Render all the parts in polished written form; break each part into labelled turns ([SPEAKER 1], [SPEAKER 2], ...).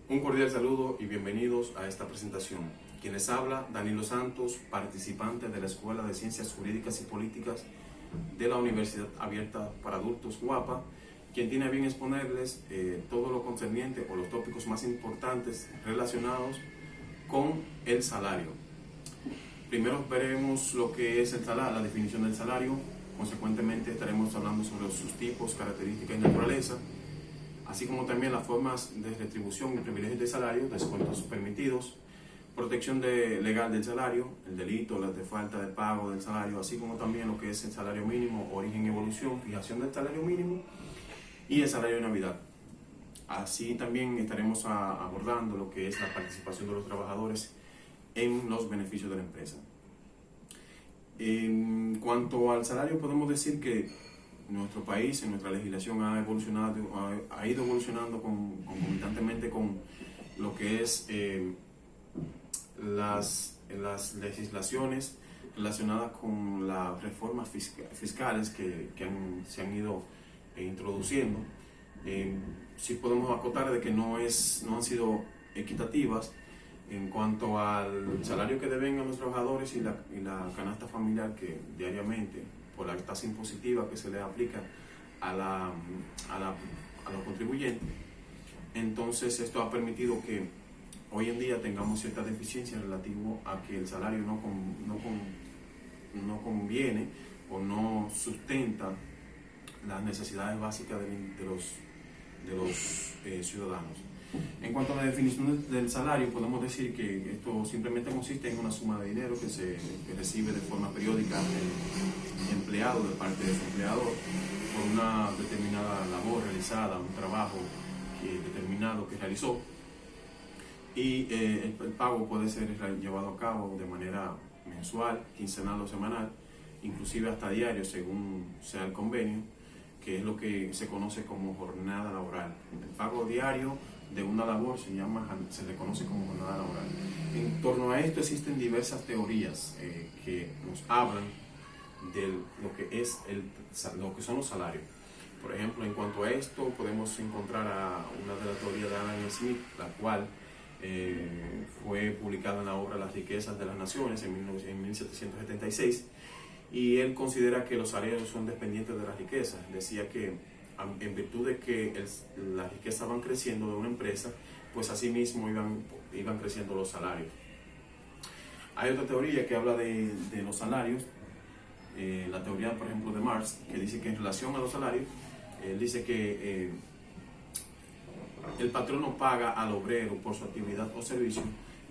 [SPEAKER 1] Un cordial saludo y bienvenidos a esta presentación. Quien les habla, Danilo Santos, participante de la Escuela de Ciencias Jurídicas y Políticas de la Universidad Abierta para Adultos, UAPA, quien tiene a bien exponerles todo lo concerniente o los tópicos más importantes relacionados con el salario. Primero veremos lo que es el salario, la definición del salario. Consecuentemente estaremos hablando sobre sus tipos, características y naturaleza, así como también las formas de retribución y privilegios de salario, descuentos permitidos, protección legal del salario, el delito, la de falta de pago del salario, así como también lo que es el salario mínimo, origen y evolución, fijación del salario mínimo y el salario de Navidad. Así también estaremos abordando lo que es la participación de los trabajadores en los beneficios de la empresa. En cuanto al salario, podemos decir que nuestro país, en nuestra legislación, ha ido evolucionando concomitantemente con lo que es las legislaciones relacionadas con las reformas fiscales que se han ido introduciendo. Sí podemos acotar de que no han sido equitativas en cuanto al salario que deben a los trabajadores y la canasta familiar que diariamente, por la tasa impositiva que se le aplica a los contribuyentes. Entonces esto ha permitido que hoy en día tengamos cierta deficiencia relativo a que el salario no conviene o no sustenta las necesidades básicas de los ciudadanos. En cuanto a la definición del salario, podemos decir que esto simplemente consiste en una suma de dinero que recibe de forma periódica el empleado de parte de su empleador por una determinada labor realizada, un trabajo determinado que realizó, y el pago puede ser llevado a cabo de manera mensual, quincenal o semanal, inclusive hasta diario según sea el convenio, que es lo que se conoce como jornada laboral. El pago diario de una labor se le conoce como jornada laboral. En torno a esto existen diversas teorías que nos hablan de lo que son los salarios. Por ejemplo, en cuanto a esto, podemos encontrar a una de las teorías de Adam Smith, la cual fue publicada en la obra Las riquezas de las naciones en 1776, y él considera que los salarios son dependientes de las riquezas. Decía que en virtud de que las riquezas van creciendo de una empresa, pues así mismo iban creciendo los salarios. Hay otra teoría que habla de los salarios, la teoría, por ejemplo, de Marx, que dice que en relación a los salarios, él dice que el patrono paga al obrero por su actividad o servicio,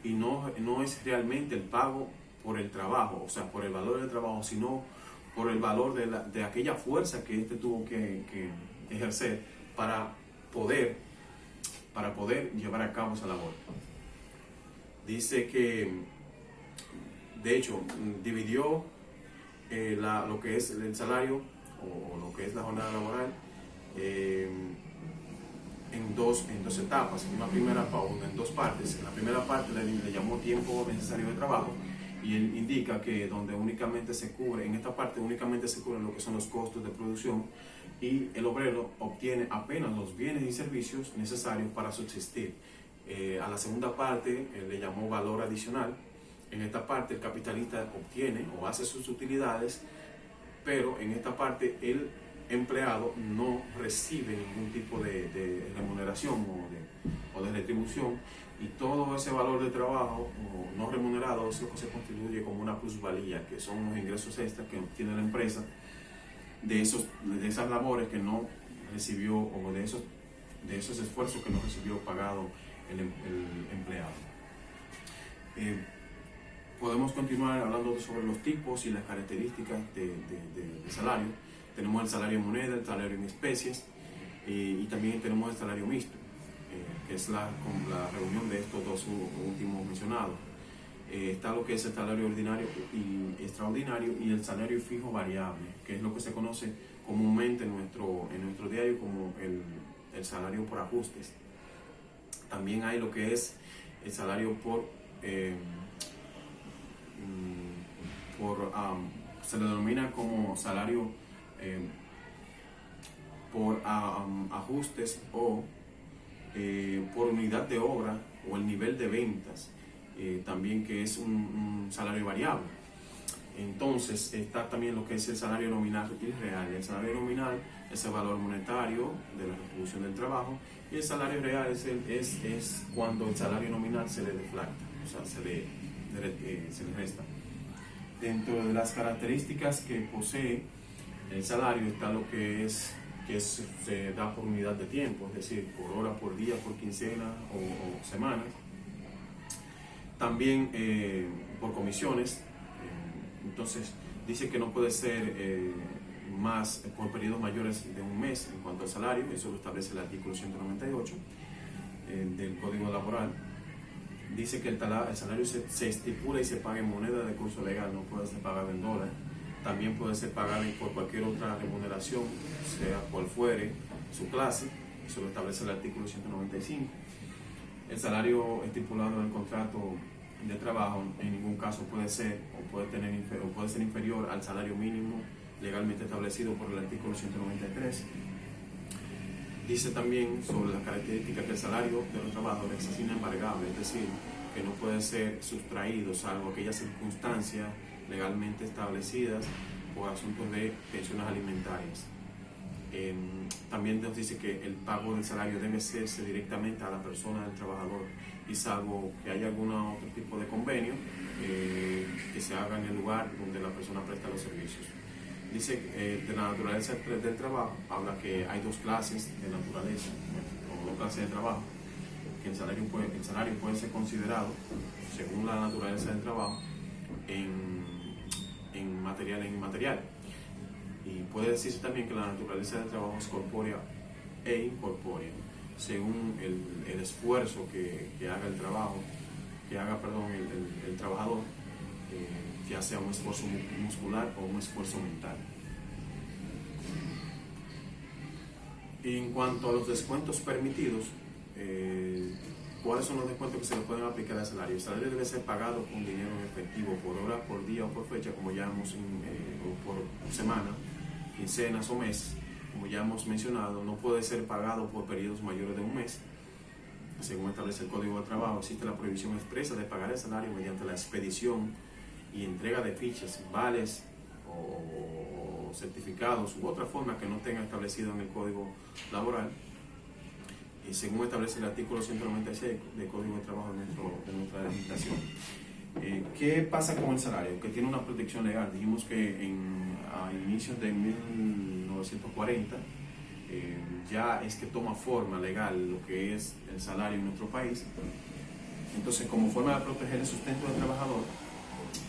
[SPEAKER 1] y no es realmente el pago por el trabajo, o sea, por el valor del trabajo, sino por el valor de aquella fuerza que éste tuvo que ejercer para poder llevar a cabo esa labor. Dice que, de hecho, dividió lo que es el salario o lo que es la jornada laboral en dos etapas, en dos partes. En la primera parte le llamó tiempo necesario de trabajo, y él indica que en esta parte únicamente se cubren lo que son los costos de producción, y el obrero obtiene apenas los bienes y servicios necesarios para subsistir. A la segunda parte le llamó valor adicional. En esta parte el capitalista obtiene o hace sus utilidades, pero en esta parte el empleado no recibe ningún tipo de remuneración o de retribución, y todo ese valor de trabajo no remunerado es lo que se constituye como una plusvalía, que son los ingresos extras que obtiene la empresa de esas labores que no recibió, o de esos esfuerzos que no recibió pagado el empleado. Podemos continuar hablando sobre los tipos y las características de salario. Tenemos el salario en moneda, el salario en especies, y también tenemos el salario mixto, que es la reunión de estos dos últimos mencionados. Está lo que es el salario ordinario y extraordinario, y el salario fijo variable, que es lo que se conoce comúnmente en nuestro diario como el salario por ajustes. También hay lo que es el salario se le denomina como salario por ajustes o por unidad de obra o el nivel de ventas, también que es un salario variable. Entonces está también lo que es el salario nominal y real. El salario nominal es el valor monetario de la retribución del trabajo, y el salario real es cuando el salario nominal se le deflacta, o sea, se le resta. Dentro de las características que posee el salario está lo que se da por unidad de tiempo, es decir, por hora, por día, por quincena o semana. También por comisiones. Entonces dice que no puede ser más por periodos mayores de un mes en cuanto al salario. Eso lo establece el artículo 198 del Código Laboral. Dice que el salario se estipula y se paga en moneda de curso legal, no puede ser pagado en dólares. También puede ser pagado por cualquier otra remuneración, sea cual fuere su clase. Eso lo establece el artículo 195. El salario estipulado en el contrato de trabajo en ningún caso puede ser inferior al salario mínimo legalmente establecido por el artículo 193. Dice también sobre las características que el salario de los trabajadores es inembargable, es decir, que no puede ser sustraído salvo aquellas circunstancias legalmente establecidas por asuntos de pensiones alimentarias. También nos dice que el pago del salario debe hacerse directamente a la persona del trabajador, y salvo que haya algún otro tipo de convenio que se haga en el lugar donde la persona presta los servicios. Dice de la naturaleza del trabajo, habla que hay dos clases de naturaleza, o dos clases de trabajo, que el salario puede ser considerado según la naturaleza del trabajo en material e inmaterial. Y puede decirse también que la naturaleza del trabajo es corpórea e incorpórea, según el esfuerzo que haga el trabajador, ya sea un esfuerzo muscular o un esfuerzo mental. En cuanto a los descuentos permitidos, ¿cuáles son los descuentos que se le pueden aplicar al salario? El salario debe ser pagado con dinero en efectivo, por hora, por día o por fecha, como ya hemos, o por semana, quincenas o mes, como ya hemos mencionado. No puede ser pagado por periodos mayores de un mes. Según establece el Código de Trabajo, existe la prohibición expresa de pagar el salario mediante la expedición y entrega de fichas, vales o certificados u otra forma que no tenga establecido en el Código Laboral, y según establece el artículo 196 del Código de Trabajo de nuestra legislación. ¿Qué pasa con el salario? Que tiene una protección legal. Dijimos que a inicios de 1940 ya es que toma forma legal lo que es el salario en nuestro país. Entonces, como forma de proteger el sustento del trabajador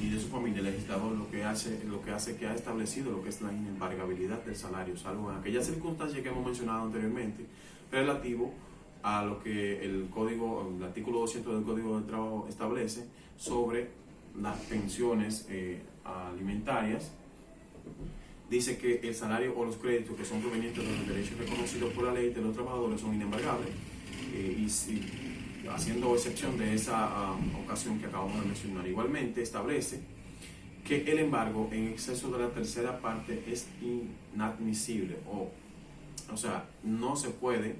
[SPEAKER 1] y de su familia, el legislador lo que hace que ha establecido lo que es la inembargabilidad del salario, salvo en aquellas circunstancias que hemos mencionado anteriormente, relativo a lo que el artículo 200 del Código del Trabajo establece sobre las pensiones alimentarias. Dice que el salario o los créditos que son provenientes de los derechos reconocidos por la ley de los trabajadores son inembargables, y haciendo excepción de esa ocasión que acabamos de mencionar. Igualmente establece que el embargo en exceso de la tercera parte es inadmisible, o sea, no se puede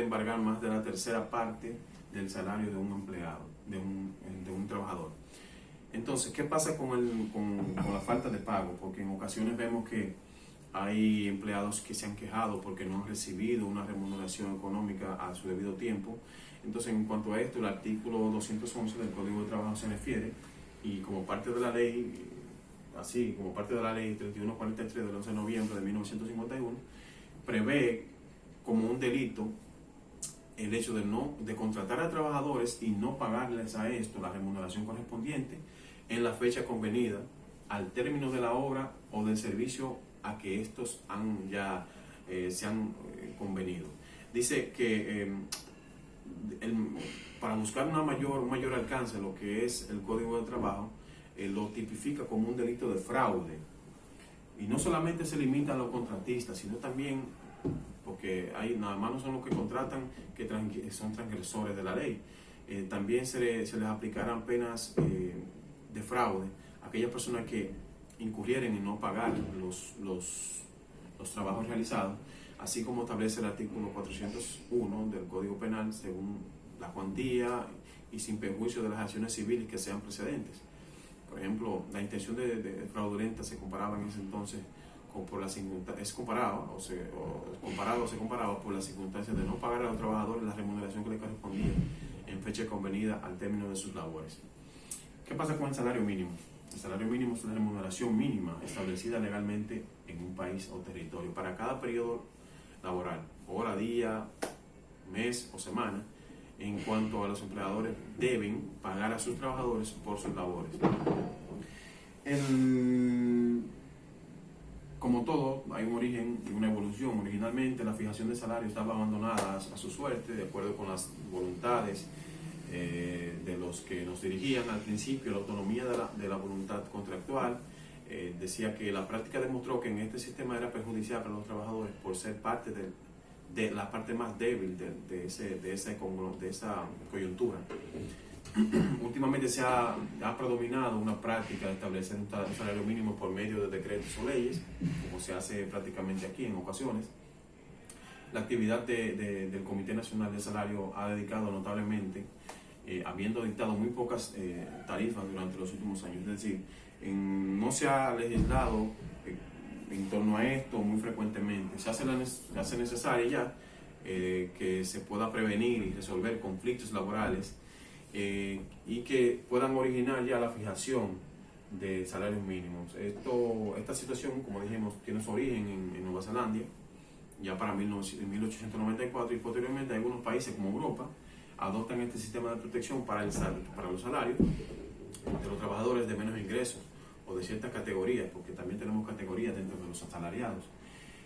[SPEAKER 1] embargar más de la tercera parte del salario de un empleado, de un trabajador. Entonces, ¿qué pasa con la falta de pago? Porque en ocasiones vemos que hay empleados que se han quejado porque no han recibido una remuneración económica a su debido tiempo. Entonces, en cuanto a esto, el artículo 211 del Código de Trabajo se refiere, y como parte de la ley, como parte de la ley 3143 del 11 de noviembre de 1951, prevé como un delito el hecho de contratar a trabajadores y no pagarles a esto la remuneración correspondiente en la fecha convenida, al término de la obra o del servicio a que estos se han convenido. Dice que para buscar un mayor alcance, lo que es el Código de Trabajo lo tipifica como un delito de fraude. Y no solamente se limita a los contratistas, sino también, porque nada más no son los que contratan que son transgresores de la ley, también se les aplicarán penas de fraude a aquellas personas que incurrieren en no pagar los trabajos realizados, así como establece el artículo 401 del Código Penal según la cuantía y sin perjuicio de las acciones civiles que sean precedentes. Por ejemplo, la intención de fraudulenta se comparaba en ese entonces por la se comparaba por las circunstancias de no pagar a los trabajadores la remuneración que les correspondía en fecha convenida al término de sus labores. ¿Qué pasa con el salario mínimo? El salario mínimo es la remuneración mínima establecida legalmente en un país o territorio para cada periodo laboral, hora, día, mes o semana, en cuanto a los empleadores deben pagar a sus trabajadores por sus labores. Como todo, hay un origen y una evolución. Originalmente la fijación de salario estaba abandonada a su suerte, de acuerdo con las voluntades de los que nos dirigían al principio. La autonomía de la voluntad contractual decía que la práctica demostró que en este sistema era perjudicial para los trabajadores por ser parte de la parte más débil de esa coyuntura. Últimamente ha predominado una práctica de establecer un salario mínimo por medio de decretos o leyes, como se hace prácticamente aquí en ocasiones. La actividad del Comité Nacional de Salario ha dedicado notablemente, habiendo dictado muy pocas tarifas durante los últimos años. Es decir, no se ha legislado en torno a esto muy frecuentemente. Se hace necesario ya que se pueda prevenir y resolver conflictos laborales y que puedan originar ya la fijación de salarios mínimos. Esta situación, como dijimos, tiene su origen en Nueva Zelanda, ya para 1894, y posteriormente algunos países como Europa adoptan este sistema de protección para los salarios de los trabajadores de menos ingresos o de ciertas categorías, porque también tenemos categorías dentro de los asalariados.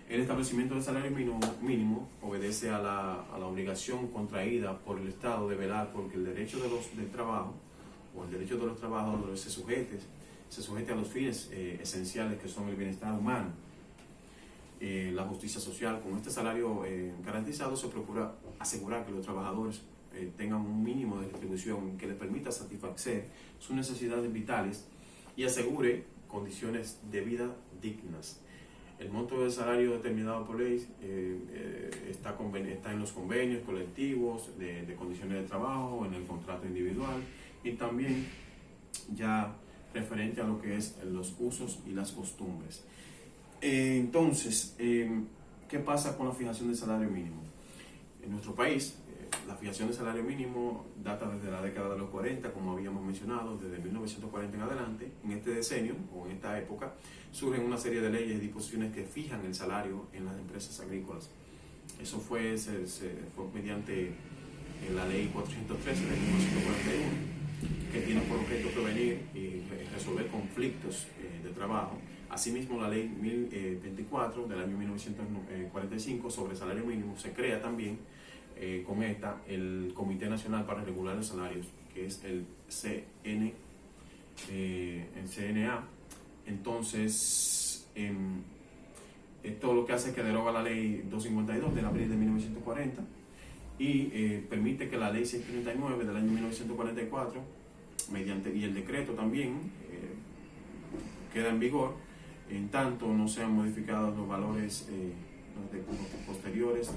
[SPEAKER 1] El establecimiento del salario mínimo obedece a la obligación contraída por el Estado de velar porque el derecho del trabajo o el derecho de los trabajadores se sujete a los fines esenciales que son el bienestar humano, la justicia social. Con este salario garantizado se procura asegurar que los trabajadores tengan un mínimo de retribución que les permita satisfacer sus necesidades vitales y asegure condiciones de vida dignas. El monto del salario determinado por ley está en los convenios colectivos de condiciones de trabajo, en el contrato individual y también ya referente a lo que es los usos y las costumbres. Entonces, ¿qué pasa con la fijación del salario mínimo? En nuestro país, la fijación del salario mínimo data desde la década de los 40, como habíamos mencionado, desde 1940 en adelante. En este decenio, o en esta época, surgen una serie de leyes y disposiciones que fijan el salario en las empresas agrícolas. Eso fue mediante la ley 413 de 1941, que tiene por objeto prevenir y resolver conflictos de trabajo. Asimismo, la ley 1024 del año 1945 sobre salario mínimo se crea también con esta el Comité Nacional para Regular los Salarios, que es el CNA. Entonces, esto lo que hace es que deroga la ley 252 de abril de 1940 y permite que la ley 639 del año 1944 y el decreto también queda en vigor, en tanto no sean modificados los valores posteriores